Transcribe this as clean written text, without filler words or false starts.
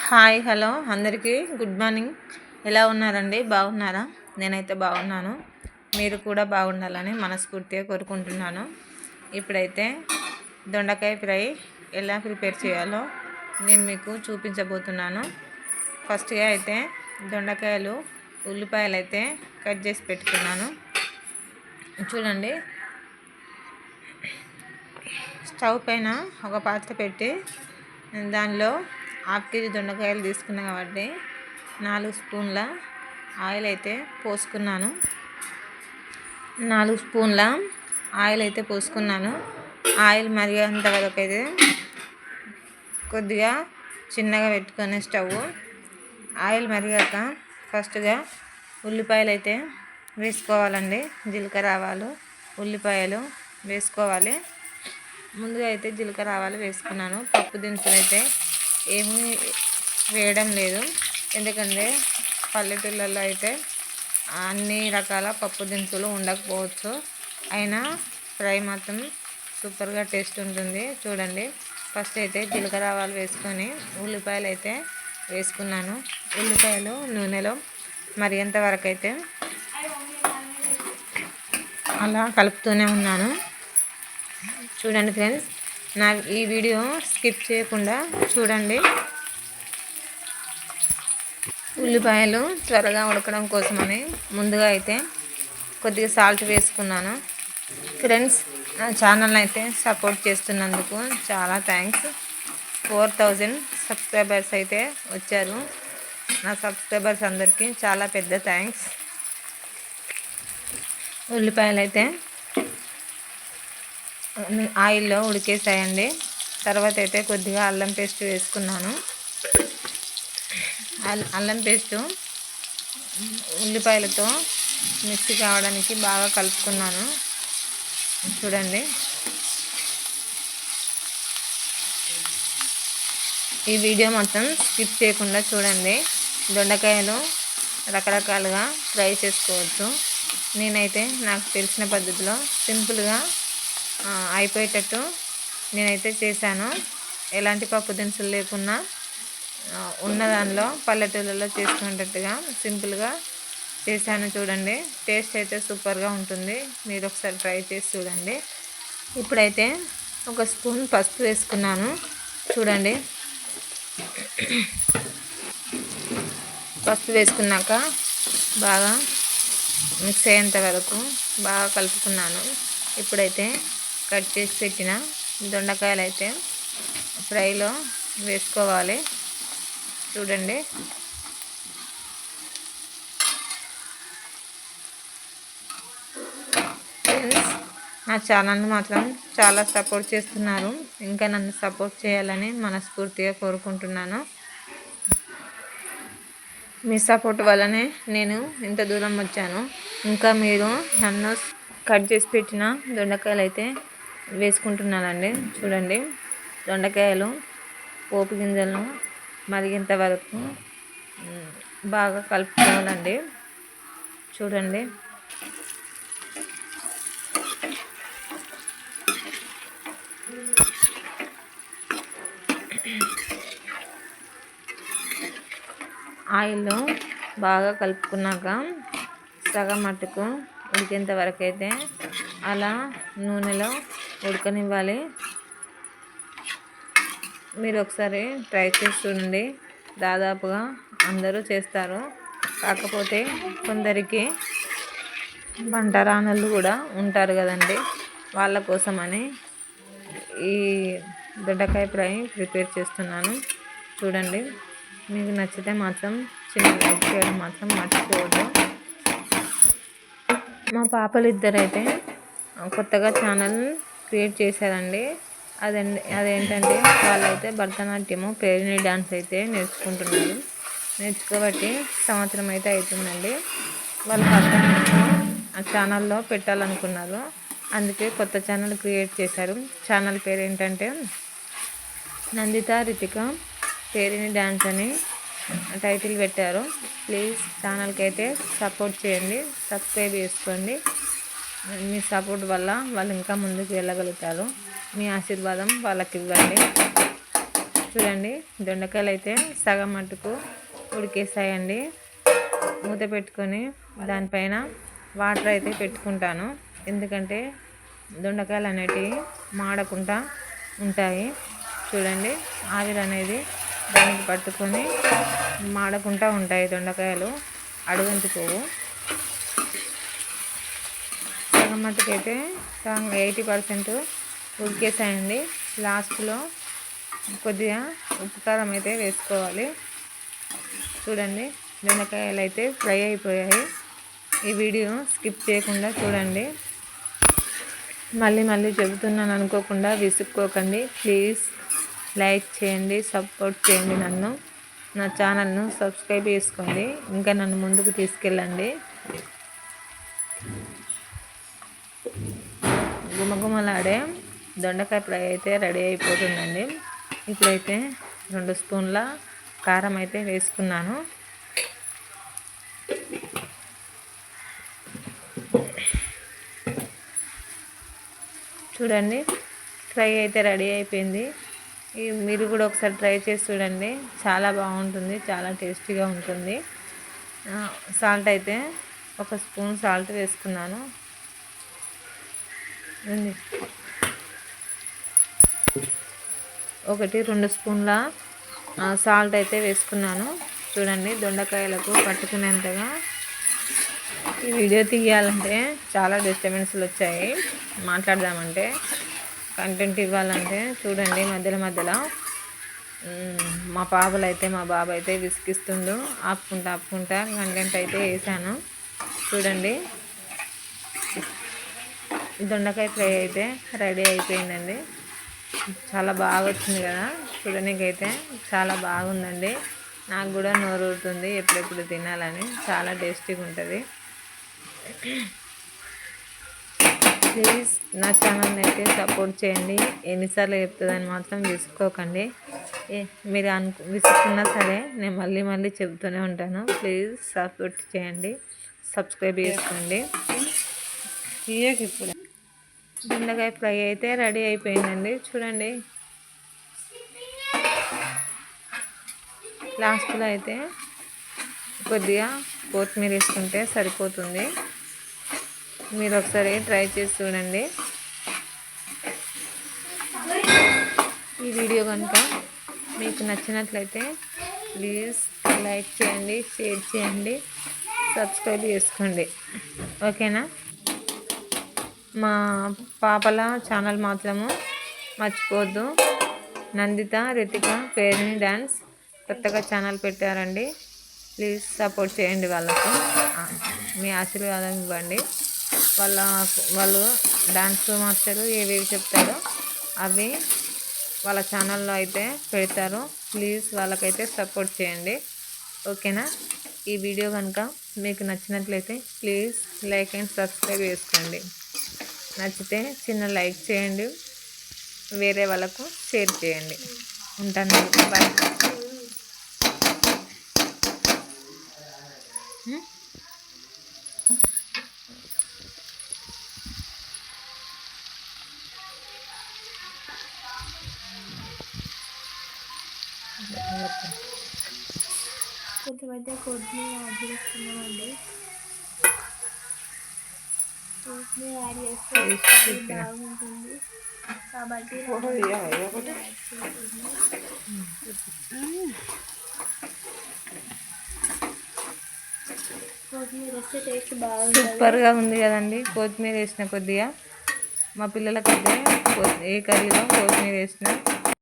Hi hello అందరికీ good morning. ఎలా ఉన్నారండి? బాగున్నారా? నేనైతే బాగున్నాను. మీరు కూడా బాగుండాలని మనస్ఫూర్తిగా కోరుకుంటున్నాను. ఇప్పుడైతే దొండకాయ ఫ్రై ఎలా ప్రిపేర్ చేయాలో నేను మీకు చూపించబోతున్నాను. ఫస్ట్గా అయితే దొండకాయలు ఉల్లిపాయలు అయితే కట్ చేసి పెట్టుకున్నాను. చూడండి, స్టవ్ పైన ఒక పాత్ర పెట్టి దానిలో హాఫ్ కేజీ దొండకాయలు తీసుకున్నాను కాబట్టి 4 స్పూన్ల ఆయిల్ అయితే పోసుకున్నాను. 4 స్పూన్ల ఆయిల్ అయితే పోసుకున్నాను. ఆయిల్ మరిగేంత వరకు అయితే కొద్దిగా చిన్నగా పెట్టుకొని స్టవ్. ఆయిల్ మరిగాక ఫస్ట్గా ఉల్లిపాయలు అయితే వేసుకోవాలండి. జీలకర్ర ఆవాలు ఉల్లిపాయలు వేసుకోవాలి. ముందుగా అయితే జీలకర్ర ఆవాలు వేసుకున్నాను. పప్పు దినుసులు అయితే ఏమీ వేయడం లేదు, ఎందుకంటే పల్లెటూళ్ళల్లో అయితే అన్ని రకాల పప్పు దినుసులు ఉండకపోవచ్చు, అయినా ఫ్రై మాత్రం సూపర్గా టేస్ట్ ఉంటుంది. చూడండి, ఫస్ట్ అయితే జీలకర్ర ఆవాలు వేసుకొని ఉల్లిపాయలు అయితే వేసుకున్నాను. ఉల్లిపాయలు నూనెలో మరిగేంత వరకు అయితే అలా కలుపుతూనే ఉన్నాను. చూడండి ఫ్రెండ్స్, నా ఈ వీడియో స్కిప్ చేయకుండా చూడండి. ఉల్లిపాయలు త్వరగా ఉడకడం కోసమని ముందుగా అయితే కొద్దిగా సాల్ట్ వేసుకున్నాను. ఫ్రెండ్స్, నా ఛానల్ అయితే సపోర్ట్ చేస్తున్నందుకు చాలా థ్యాంక్స్. 4000 సబ్స్క్రైబర్స్ అయితే వచ్చారు. నా సబ్స్క్రైబర్స్ అందరికీ చాలా పెద్ద థ్యాంక్స్. ఉల్లిపాయలు అయితే ఆయిల్లో ఉడికేసాయండి. తర్వాత అయితే కొద్దిగా అల్లం పేస్ట్ వేసుకున్నాను. అల్లం పేస్టు ఉల్లిపాయలతో మిక్సీ కావడానికి బాగా కలుపుకున్నాను. చూడండి, ఈ వీడియో మొత్తం స్కిప్ చేయకుండా చూడండి. దొండకాయలు రకరకాలుగా ఫ్రై చేసుకోవచ్చు. నేనైతే నాకు తెలిసిన పద్ధతిలో సింపుల్గా అయిపోయేటట్టు నేనైతే చేశాను. ఎలాంటి పప్పు దినుసులు లేకున్నా ఉన్న దానిలో పల్లెటూళ్ళలో చేసుకునేటట్టుగా సింపుల్గా చేశాను. చూడండి, టేస్ట్ అయితే సూపర్గా ఉంటుంది. మీరు ఒకసారి ట్రై చేసి చూడండి. ఇప్పుడైతే ఒక స్పూన్ పసుపు వేసుకున్నాను. చూడండి, పసుపు వేసుకున్నాక బాగా మిక్స్ అయ్యేంత వరకు బాగా కలుపుకున్నాను. ఇప్పుడైతే కట్ చేసి పెట్టిన దొండకాయలు అయితే ఫ్రైలో వేసుకోవాలి. చూడండి, ఫ్రెండ్స్, నా ఛానల్ని మాత్రం చాలా సపోర్ట్ చేస్తున్నారు. ఇంకా నన్ను సపోర్ట్ చేయాలని మనస్ఫూర్తిగా కోరుకుంటున్నాను. మీ సపోర్ట్ వల్లనే నేను ఇంత దూరం వచ్చాను. ఇంకా మీరు నన్ను కట్ చేసి పెట్టిన దొండకాయలు అయితే వేసుకుంటున్నానండి. చూడండి, దొండకాయలు పోపు గింజలను మరిగేంత వరకు బాగా కలుపుకోవాలండి. చూడండి, ఆయిల్లో బాగా కలుపుకున్నాక సగం మట్టుకు ఉడికేంత వరకు అయితే అలా నూనెలో ఉడకనివ్వాలి. మీరు ఒకసారి ట్రై చేసి చూడండి. దాదాపుగా అందరూ చేస్తారు, కాకపోతే కొందరికి బంటరానలు కూడా ఉంటారు కదండి, వాళ్ళ కోసమని ఈ దొండకాయ ఫ్రై ప్రిపేర్ చేస్తున్నాను. చూడండి, మీకు నచ్చితే మాత్రం చిన్న లైక్ చేయడం మాత్రం మర్చిపోవద్దు. మా పాపలు ఇద్దరైతే కొత్తగా ఛానల్ క్రియేట్ చేశారండి. అదేంటంటే వాళ్ళైతే భరతనాట్యము పేరిణి డ్యాన్స్ అయితే నేర్చుకుంటున్నారు. నేర్చుకోబట్టి సంవత్సరం అయితే అవుతుందండి. వాళ్ళు భరతనాట్యం ఆ ఛానల్లో పెట్టాలనుకున్నారు, అందుకే కొత్త ఛానల్ క్రియేట్ చేశారు. ఛానల్ పేరు ఏంటంటే నందిత రితిక పేరిణి డ్యాన్స్ అని టైటిల్ పెట్టారు. ప్లీజ్ ఛానల్కి అయితే సపోర్ట్ చేయండి, సబ్స్క్రైబ్ చేసుకోండి. మీ సపోర్ట్ వల్ల వాళ్ళు ఇంకా ముందుకు వెళ్ళగలుగుతారు. మీ ఆశీర్వాదం వాళ్ళకి ఇవ్వండి. చూడండి దొండకాయలు అయితే సగం మట్టుకు ఉడికేసాయండి. మూత పెట్టుకొని దానిపైన వాటర్ అయితే పెట్టుకుంటాను, ఎందుకంటే దొండకాయలు అనేటివి మాడకుండా ఉంటాయి. చూడండి ఆవిరి అనేది దానికి పట్టుకొని మాడకుండా ఉంటాయి, దొండకాయలు అడుగంటిపోవు. సగం మట్టుకైతే 80% ఉడికేసాయండి. లాస్ట్లో కొద్దిగా ఉప్పు కారం అయితే వేసుకోవాలి. చూడండి బెండకాయలు అయితే ఫ్రై అయిపోయాయి. ఈ వీడియో స్కిప్ చేయకుండా చూడండి. మళ్ళీ చెబుతున్నాను అనుకోకుండా విసుక్కోకండి. ప్లీజ్ లైక్ చేయండి, సపోర్ట్ చేయండి, నా ఛానల్ను సబ్స్క్రైబ్ చేసుకోండి, ఇంకా నన్ను ముందుకు తీసుకెళ్ళండి. గుమగుమలాడే దొండకాయ ఫ్రై అయితే రెడీ అయిపోతుందండి. ఇప్పుడైతే 2 స్పూన్ల కారం అయితే వేసుకున్నాను. చూడండి ఫ్రై అయితే రెడీ అయిపోయింది. మీరు కూడా ఒకసారి ట్రై చేసి చూడండి, చాలా బాగుంటుంది, చాలా టేస్టీగా ఉంటుంది. సాల్ట్ అయితే 1 స్పూన్ సాల్ట్ వేసుకున్నాను. 1-2 స్పూన్ల సాల్ట్ అయితే వేసుకున్నాను. చూడండి దొండకాయలకు పట్టుకునేంతగా. ఈ వీడియో తీయాలంటే చాలా డిస్టర్బెన్స్లు వచ్చాయి, మాట్లాడదామంటే కంటెంట్ ఇవ్వాలంటే. చూడండి మధ్యలో మా బాబు అయితే విసిగిస్తుండు, ఆపుకుంటా కంటెంట్ అయితే వేసాను. చూడండి దొండకాయ ఫ్రై అయితే రెడీ అయిపోయిందండి. చాలా బాగా వచ్చింది కదా, చూడడానికైతే చాలా బాగుందండి. నాకు కూడా నోరు ఊరుతుంది ఎప్పుడెప్పుడు తినాలని, చాలా టేస్టీగా ఉంటుంది. ప్లీజ్ నా ఛానల్ని అయితే సపోర్ట్ చేయండి. ఎన్నిసార్లు చెప్తుందని మాత్రం విసుకోకండి. మీరు విసుకున్నా సరే నేను మళ్ళీ చెబుతూనే ఉంటాను. ప్లీజ్ సపోర్ట్ చేయండి, సబ్స్క్రైబ్ చేసుకోండి. ఇప్పుడు బెండకాయ ఫ్రై అయితే రెడీ అయిపోయిందండి. చూడండి లాస్ట్లో అయితే కొద్దిగా కొత్తిమీర వేసుకుంటే సరిపోతుంది. మీరు ఒకసారి ట్రై చేసి చూడండి. ఈ వీడియో కనుక మీకు నచ్చినట్లయితే ప్లీజ్ లైక్ చేయండి, షేర్ చేయండి, సబ్స్క్రైబ్ చేసుకోండి. ఓకేనా? మా పాపల ఛానల్ మాత్రము మర్చిపోవద్దు. నందిత రితిక పేరుని డ్యాన్స్ కొత్తగా ఛానల్ పెట్టారండి. ప్లీజ్ సపోర్ట్ చేయండి, వాళ్ళకు మీ ఆశీర్వాదం ఇవ్వండి. వాళ్ళు డాన్స్ మాస్టరు ఏవేవి చెప్తారో అవి వాళ్ళ ఛానల్లో అయితే పెడతారు. ప్లీజ్ వాళ్ళకైతే సపోర్ట్ చేయండి. ఓకేనా? ఈ వీడియో కనుక మీకు నచ్చినట్లయితే ప్లీజ్ లైక్ అండ్ సబ్స్క్రైబ్ చేసుకోండి. నచ్చితే చిన్న లైక్ చేయండి, వేరే వాళ్ళకు షేర్ చేయండి. ఉంటాను, బాయ్. కొంతమంది కొద్దిగా యాడ్ చేస్తున్నామండి. కొద్దిగా యాడ్ చేస్తే బాగుంటుంది కాబట్టి కొత్తిమీర వేస్తే టేస్ట్ బాగుంటుంది. సూపర్గా ఉంది కదండి. కొత్తిమీర వేసిన కొద్దిగా మా పిల్లలకైతే ఏ కర్రీలో కొత్తిమీర వేసిన